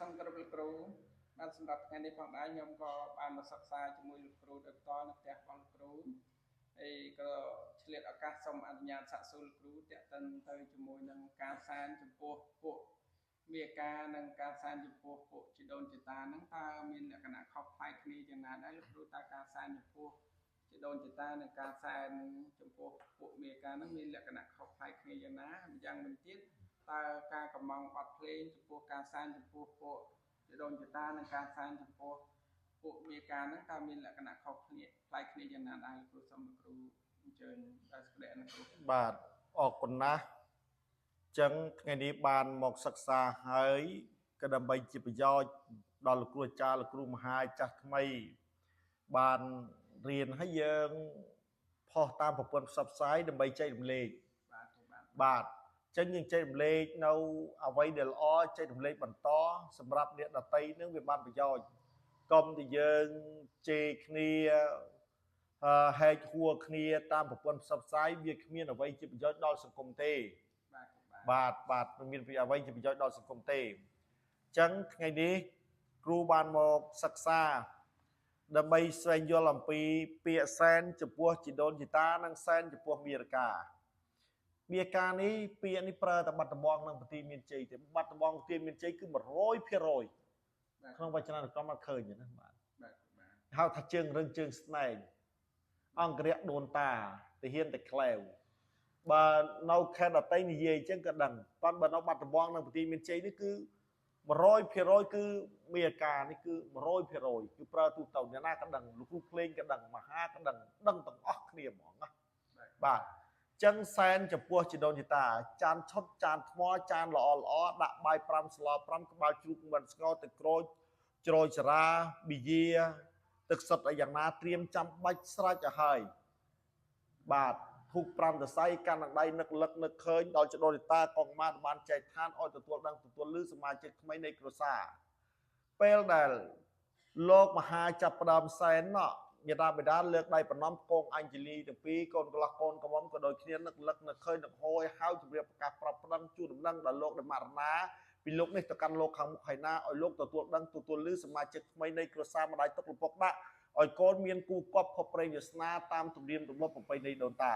សង្គ្រោះលោកគ្រូបានសម្រាប់ថ្ងៃនេះផងដែរខ្ញុំក៏បានមកសិក្សាជាមួយលោកគ្រូដោយផ្ទាល់នៅផ្ទះរបស់លោកគ្រូហើយក៏ឆ្លៀតឱកាសសូមអនុញ្ញាតសាកសួរលោកគ្រូតាក់ទិនទៅជាមួយនឹងការសានចំពោះពួកមេការនិងការសានចំពោះពួកជីដូនជីតាហ្នឹងតើមានលក្ខណៈខុសប្លែកគ្នាយ៉ាងណាដែរលោកគ្រូតើការសានចំពោះជីដូនជីតានិងការសែនចំពោះពួកមេការហ្នឹងមានលក្ខណៈខុសប្លែកគ្នាយ៉ាងណាយ៉ាងវិញទៀតតើការកំងបទភ្លេងចំពោះការសែនចំពោះពួកជីដូនជីតានិងការសែនចំពោះពួកមេការហ្នឹងតើមានលក្ខណៈខុសគ្នាប្លែកគ្នាយ៉ាងណាដែរលោកគ្រូសូមលោកគ្រូអញ្ជើញដល់ស្ដីលោកគ្រូបាទអរគុណណាស់ចឹងថ្ងៃនេះបានមកសិក្សាហើយក៏ដើម្បីជាប្រយោជន៍ដល់លោកគ្រូអាចារ្យលោកគ្រូមហាចាស់ថ្មីបានរៀនឲ្យយើងផុសតាមប្រព័ន្ធផ្សព្វផ្សាយដើម្បីចែករំលែកបាទចឹងយើងចែករំលែកនៅអ្វីដែលល្អចែករំលែកបន្តសម្រាប់អ្នកដតីនឹងវាបានប្រយោជន៍កុំតែយើងជេរគ្នាហែកហួរគ្នាតាមប្រព័ន្ធផ្សព្វផ្សាយវាគ្មានអ្វីជាប្រយោជន៍ដល់សង្គមទេបាទមិនមានអ្វីជាប្រយោជន៍ដល់សង្គមទេអញ្ចឹងថ្ងៃនេះគ្រូបានមកសិក្សាដើម្បីស្វែងយល់អំពីពាក្យសែនចំពោះជីដូនជីតានិងសែនចំពោះមារកានេះពាក្យនេះប្រើតែបាត់ដំបងនិងប្រទីមានជ័យទេបាត់ដំបងប្រទីមានជ័យគឺ 100% ក្នុងវចនានុក្រមអត់ឃើញទេណាបាទហៅថាជើងរឹងជើងស្នែងអង្គរៈដូនតាទាហានតែក្លែវបើនៅខេត្តដតីនិយាយអញ្ចឹងក៏ដឹងប៉ុន្តែបើនៅបាត់ដំបងនិងប្រទីមានជ័យនេះគឺ 100% គឺមេការនេះគឺ 100% គឺប្រើទូទៅអ្នកណាក៏ដឹងលោកគ្រូភ្លេងក៏ដឹងមហាក៏ដឹងទាំងអស់គ្នាហ្មងណាបាទចឹងសែនចំពោះជីដូនជីតាចានឈុតចានថ្មចានល្អដាក់បាយ5ស្ល5ក្បាលជ្រូកមិនស្ងោទឹកក្រូចជ្រោយសារាប៊ីយាទឹកសុទ្ធឲ្យយ៉ាងណាត្រៀមចាំបាច់ស្រេចឲ្យហើយបាទធូប5សរសៃកាន់ដៃនឹកលឹកនឹកឃើញដល់ជីដូនជីតាកងម៉ាបានចែកឋានឲ្យទទួលដឹងទទួលលឺសមាជិកថ្មីនៃគ្រួសារពេលដែលលោកមហាចាប់ផ្ដើមសែនណោះមេតាបិតាលើកដៃប្រណម្យកងអញ្ជលីទាំងពីរកូនកន្លះកូនកំមុំក៏ដូចគ្នានឹកលឹកនឹកឃើញនឹកហួយហៅជម្រាបប្រកាសប្រាប់ប្តឹងជូនដំណឹងដល់លោកដែលមរណាពីលោកនេះទៅកាន់លោកខាងមុខហើយណាឲ្យលោកទទួលដឹងទទួលលឺសមាជិកថ្មីនៃគ្រួសារម្ដាយទុកលំពុកដាក់ឲ្យកូនមានគូគប់ភពប្រេងវាសនាតាមទំនៀមទម្លាប់ប្រពៃណីដូនតា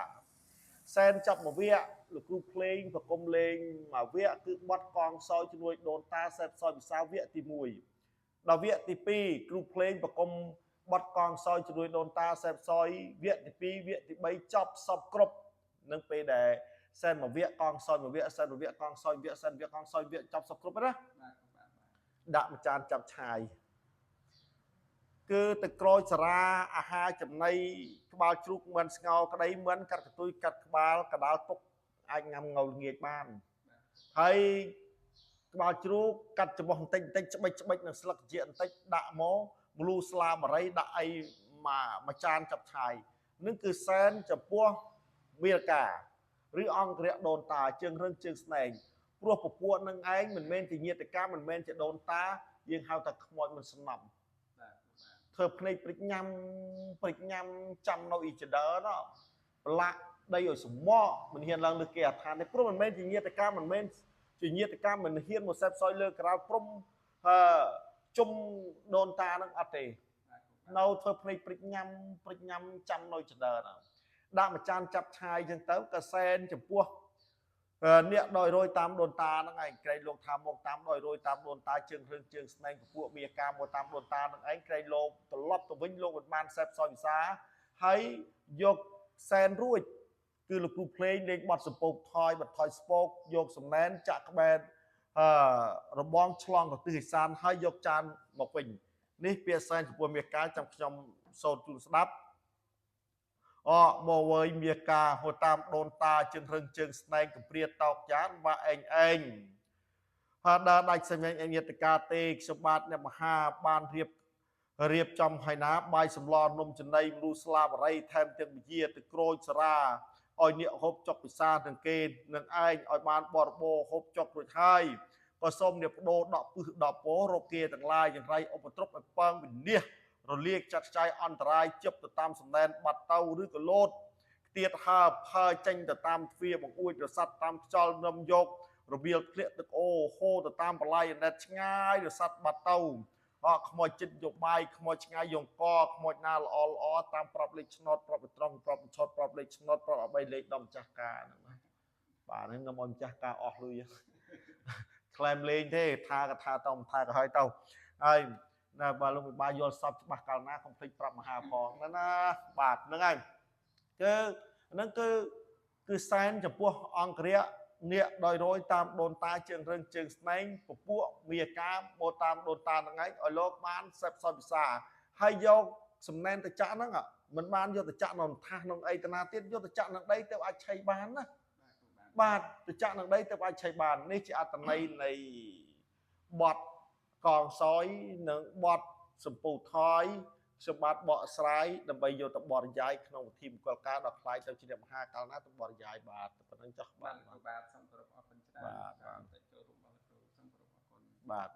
សែនចាប់មួយវគ្គលោកគ្រូភ្លេងប្រគំលេងមួយវគ្គគឺបត់កងសោយជំនួយដូនតាសែបសោយភាសាវគ្គទី1ដល់វគ្គទី2គ្រូភ្លេងប្រគំបត់កងសោយជំនួយដូនតាសែបសោយវគ្គទី2វគ្គទី3ចប់សពគ្រប់នឹងពេលដែលសែនមួយវគ្គកងសោយមួយវគ្គសែនមួយវគ្គកងសោយវគ្គសែនវគ្គកងសោយវគ្គចប់សពគ្រប់ណាដាក់មួយចានចាប់ឆាយគឺទឹកក្រូចសារាអាហារចំណីក្បាលជ្រូកមិនស្ងោក្តីមិនកាត់កន្ទុយកាត់ក្បាលកដាលពុកអាចញ៉ាំងៅល្ងាចបានហើយក្បាលជ្រូកកាត់ច្រមុះបន្តិចច្បិចនឹងស្លឹកជាបន្តិចដាក់មកម្លូស្លាបរិយដាក់អីមួយចានចាប់ឆាយនឹងគឺសែនចំពោះមេកាឬអង្គរៈដូនតាជើងរឹងជើងស្នែងព្រោះពពួកនឹងឯងមិនមែនជាញាតិកាមិនមែនជាដូនតាយើងហៅថាខ្មោចមិនសំណំធ្វើភ្នែកព្រិចញ៉ាំចាំនៅអ៊ីចដឺណោះប្រឡាក់ដីឲ្យសមក់មិនហ៊ានឡើងលើគេអាឋានទេព្រោះមិនមែនជាញាតិកាមិនមែនជាញាតិកាមិនហ៊ានមកសេពសយលើក្រៅព្រំជុំដូនតានឹងអត់ទេនៅធ្វើភ្នែកព្រិចញ៉ាំចាំនៅចដឺណោះដាក់មួយចានចាប់ឆាយចឹងទៅកសែនចំពោះអ្នកដោយរយតាមដូនតាហ្នឹងឯងក្រែងលោកថាមកតាមដោយរយតាមដូនតាជើងរឹងជើងស្នែងពពួកមេការមកតាមដូនតាហ្នឹងឯងក្រែងលោកត្រឡប់ទៅវិញលោកមិនបានសេពសយវិសាហើយយកសែនរួចគឺលោកគ្រូភ្លេងលេងបត់សំពោកថយបត់ថយស្ពោកយកសំណែនចាក់ក្បែររបងឆ្លងទៅទិសឦសានហើយយកចានមកវិញនេះពាក្យសែនចំពោះមេការចាំខ្ញុំសូត្រជូនស្ដាប់មកវើយមាកាហូតាមដូនតាជើងរឹងជើងស្នែងកំព្រាតោកចានបាក់ឯងហើយដើរដាច់សម្ញអញ្ញតកាទេខ្ញុំបាទអ្នកមហាបានរៀបចំហើយណាបាយសម្លនំចំណីមនុស្សស្លាបរិយថែមទាំងវិជាទឹកក្រូចសារាឲ្យអ្នកហូបចុកពិសាទាំងគេនឹងឯងឲ្យបានបរិបូរហូបចុករួចហើយក៏សូមអ្នកបដូរដកពឹសដកពោរកគេទាំងឡាយយ៉ាងไรឧបទ្រពឲ្យពងវិនិច្ឆ័យរលាកចាត់ចែងអន្តរាយជិបទៅតាមសំណែនបាត់ទៅឬក៏លោតទៀតហើផើចេញទៅតាមទ្វារបង្អួចរស័ព្ទតាមខ្យល់នឹមយក របៀបធ្លាក់ទឹកអូហូរទៅតាមបលាយអណ្ដែតឆ្ងាយរស័ព្ទបាត់ទៅខ្មោចចិត្តយកបាយខ្មោចឆ្ងាយយកកខ្មោចណាល្អតាមប្រាប់លេខឆ្នោតប្រាប់ត្រង់ប្រាប់ឆោតប្រាប់លេខឆ្នោតប្រាប់អ្វីលេខដល់ម្ចាស់ការហ្នឹងណាបាទហ្នឹងនាំឲ្យម្ចាស់ការអស់លុយខ្លែមលេងទេថាក៏ថាទៅថាក៏ហើយទៅហើយណាបាទលោកវិបាលយល់សពច្បាស់កាលណាកុំភ្លេចប្រាប់មហាផងណាបាទហ្នឹងហើយគឺហ្នឹងគឺសែនចំពោះអង្គរៈនាគដោយរយតាមដូនតាជើងរឹងជើងស្នែងពពួកមាកាមកតាមដូនតាហ្នឹងឯងឲ្យលោកបានសេពសន្តិសាហើយយកសំណែនទៅចាក់ហ្នឹងមិនបានយកទៅចាក់នៅថាសក្នុងអីតាណាទៀតយកទៅចាក់នឹងដីទៅអាចឆៃបានណាបាទទៅចាក់នឹងដីទៅអាចឆៃបាននេះជាអត្តន័យនៃបទកងសយនិងបទសម្ពូថយខ្ញុំបាទបកស្រាយដើម្បីយកទៅបរិយាយក្នុងវិធីមង្គលការដល់ខ្លាយទៅជាអ្នកមហាកាលណាទៅបរិយាយបាទប៉ុណ្្នឹងចុះបាទបាទសូមគោរពអរគុណច្រើនបាទចូលរួមរបស់លោកគ្រូសូមគោរពអរគុណបាទ